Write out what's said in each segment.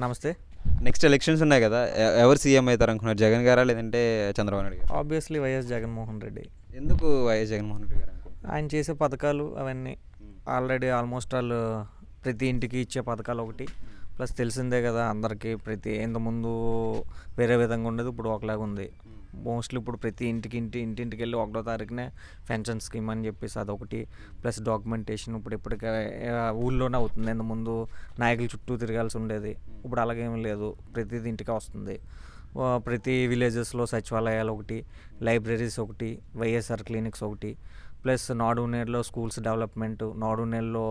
నమస్తే. Next elections ఉన్నాయి కదా, ఎవరు సీఎం అవుతారు అనుకున్నారు? జగన్ గారా లేదంటే చంద్రబాబు నాయుడు గారు? Obviously YS Jaganmohan Reddy. ఎందుకు వైఎస్ జగన్మోహన్ రెడ్డి గారు అనుకుంటున్నారు? ఆయన చేసే పథకాలు అవన్నీ ఆల్రెడీ ఆల్మోస్ట్ ఆల్ ప్రతి ఇంటికి ఇచ్చే పథకాలు ఒకటి. ప్లస్ తెలిసిందే కదా అందరికీ, ఇంతకుముందు వేరే విధంగా ఉండేది, ఇప్పుడు ఒకలాగా ఉంది. మోస్ట్లీ ఇప్పుడు ప్రతి ఇంటింటికి వెళ్ళి 1వ తారీఖునే పెన్షన్ స్కీమ్ అని చెప్పేసి అదొకటి. ప్లస్ డాక్యుమెంటేషన్ ఇప్పటికే ఊళ్ళోనే అవుతుంది. ఇంతకుముందు నాయకుల చుట్టూ తిరగాల్సి ఉండేది, ఇప్పుడు అలాగేమీ లేదు, ప్రతిది ఇంటికి వస్తుంది. ప్రతి విలేజెస్లో సచివాలయాలు ఒకటి, లైబ్రరీస్ ఒకటి, వైఎస్ఆర్ క్లినిక్స్ ఒకటి, ప్లస్ నాడు నేడులో స్కూల్స్ డెవలప్మెంట్, నాడు నేడులో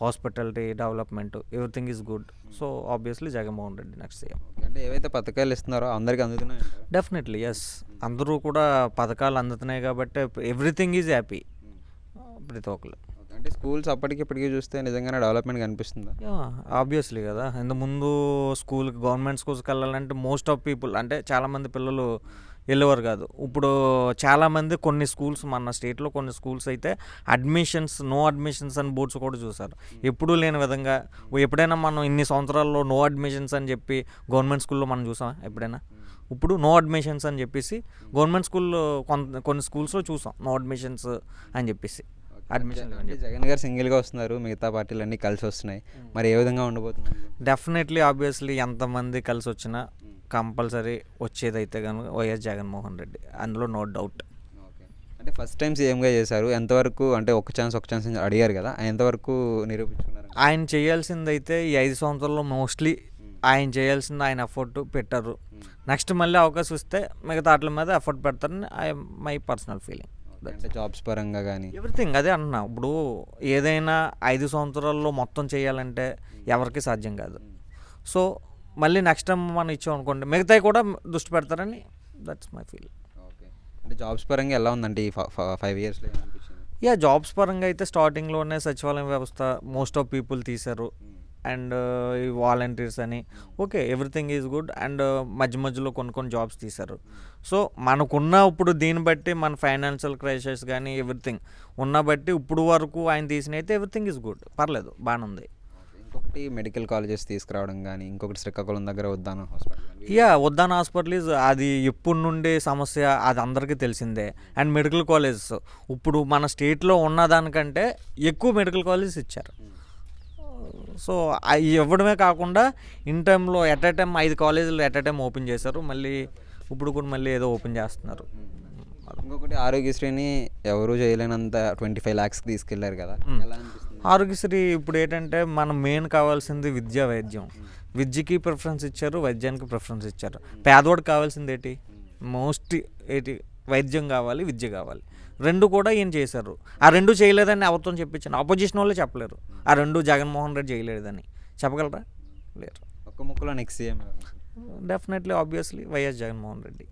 hospitality development, everything is good. So obviously Jaganmohan Reddy next CM. అంటే ఏవైతే పథకాలు ఇస్తున్నారో అందరికీ అందుతున్నాయి? డెఫినెట్లీ ఎస్, అందరూ కూడా పథకాలు అందుతున్నాయి కాబట్టి ఎవ్రీథింగ్ ఈజ్ హ్యాపీ ప్రతి ఒక్కరు. అంటే స్కూల్స్ అప్పటికిప్పటికీ చూస్తే నిజంగానే డెవలప్మెంట్ కనిపిస్తుందా? ఆబ్వియస్లీ కదా. ఇంతకుముందు గవర్నమెంట్ స్కూల్స్కి వెళ్ళాలంటే మోస్ట్ ఆఫ్ పీపుల్ అంటే చాలామంది పిల్లలు వెళ్ళేవారు కాదు. ఇప్పుడు చాలామంది కొన్ని స్కూల్స్ మన స్టేట్లో కొన్ని స్కూల్స్ అయితే నో అడ్మిషన్స్ అని బోర్డ్స్ కూడా చూసారు. ఎప్పుడూ లేని విధంగా ఎప్పుడైనా మనం ఇన్ని సంవత్సరాల్లో నో అడ్మిషన్స్ అని చెప్పి గవర్నమెంట్ స్కూల్లో మనం చూసాం ఎప్పుడైనా? ఇప్పుడు నో అడ్మిషన్స్ అని చెప్పేసి గవర్నమెంట్ స్కూల్లో కొన్ని స్కూల్స్లో చూసాం నో అడ్మిషన్స్ అని చెప్పేసి. అడ్మిషన్ జగన్ గారు సింగిల్గా వస్తున్నారు, మిగతా పార్టీలు అన్నీ కలిసి వస్తున్నాయి, మరి ఏ విధంగా ఉండబోతుంది? డెఫినెట్లీ ఆబ్వియస్లీ ఎంతమంది కలిసి వచ్చినా కంపల్సరీ వచ్చేదైతే కనుక వైఎస్ జగన్మోహన్ రెడ్డి, అందులో నో డౌట్. ఓకే, అంటే ఫస్ట్ టైం సీఎంగా చేశారు, ఎంతవరకు అంటే ఒక ఛాన్స్ అడిగారు కదా, ఎంతవరకు నిరూపించుకున్నారు? ఆయన చేయాల్సిందైతే ఈ 5 సంవత్సరాల్లో మోస్ట్లీ ఆయన చేయాల్సింది ఆయన ఎఫర్ట్ పెట్టారు. నెక్స్ట్ మళ్ళీ అవకాశం ఇస్తే మిగతా వాటి మీద ఎఫర్ట్ పెడతారని మై పర్సనల్ ఫీలింగ్. అంటే జాబ్స్ పరంగా కానీ ఎవ్రీథింగ్ అదే అంటున్నా. ఇప్పుడు ఏదైనా 5 సంవత్సరాల్లో మొత్తం చేయాలంటే ఎవరికి సాధ్యం కాదు. సో మళ్ళీ నెక్స్ట్ టైం మనం ఇచ్చాం అనుకోండి మిగతాయి కూడా దృష్టి పెడతారని దట్స్ మై ఫీలింగ్. ఓకే, అంటే జాబ్స్ పరంగా ఎలా ఉందంటే ఈ 5 ఇయర్స్లో? జాబ్స్ పరంగా అయితే స్టార్టింగ్లోనే సచివాలయం వ్యవస్థ మోస్ట్ ఆఫ్ పీపుల్ తీశారు, అండ్ ఈ వాలంటీర్స్ అని okay everything is good. And మధ్యలో కొన్ని జాబ్స్ తీశారు. సో మనకున్న ఇప్పుడు దీన్ని బట్టి మన ఫైనాన్షియల్ క్రైసిస్ కానీ ఎవ్రీథింగ్ ఉన్న బట్టి ఇప్పుడు వరకు ఆయన తీసిన అయితే ఎవ్రీథింగ్ ఈజ్ గుడ్, పర్లేదు, బాగానే ఉంది. ఇంకొకటి మెడికల్ కాలేజెస్ తీసుకురావడం కానీ, ఇంకొకటి శ్రీకాకుళం దగ్గర ఉద్దాన హాస్పిటల్. ఉద్దాన హాస్పిటల్ అది ఎప్పుడు నుండి సమస్య, అది అందరికీ తెలిసిందే. అండ్ మెడికల్ కాలేజెస్ ఇప్పుడు మన స్టేట్లో ఉన్నదానికంటే ఎక్కువ మెడికల్ కాలేజెస్ ఇచ్చారు. సో అవి ఇవ్వడమే కాకుండా ఇన్ టైంలో ఎట్ ఏ టైం 5 కాలేజీలు ఎట్ ఏ టైం ఓపెన్ చేశారు. మళ్ళీ ఇప్పుడు కూడా మళ్ళీ ఏదో ఓపెన్ చేస్తున్నారు. ఇంకొకటి ఆరోగ్యశ్రీని ఎవరు చేయలేనంత 25 lakhs తీసుకెళ్లారు కదా, ఎలా అనిపిస్తుంది? ఆరోగ్యశ్రీ ఇప్పుడు ఏంటంటే మనం మెయిన్ కావాల్సింది వైద్యం. విద్యకి ప్రిఫరెన్స్ ఇచ్చారు, వైద్యానికి ప్రిఫరెన్స్ ఇచ్చారు. పేదవాడికి కావాల్సింది వైద్యం కావాలి, విద్య కావాలి. 2 కూడా ఈయన చేశారు. ఆ 2 చేయలేదని ఎవరితో చెప్పించాను? ఆపోజిషన్ వాళ్ళే చెప్పలేరు ఆ 2 జగన్మోహన్ రెడ్డి చేయలేదని. చెప్పగలరా? లేరు. ఒక్క ముక్కలో next CM definitely obviously YS Jaganmohan Reddy.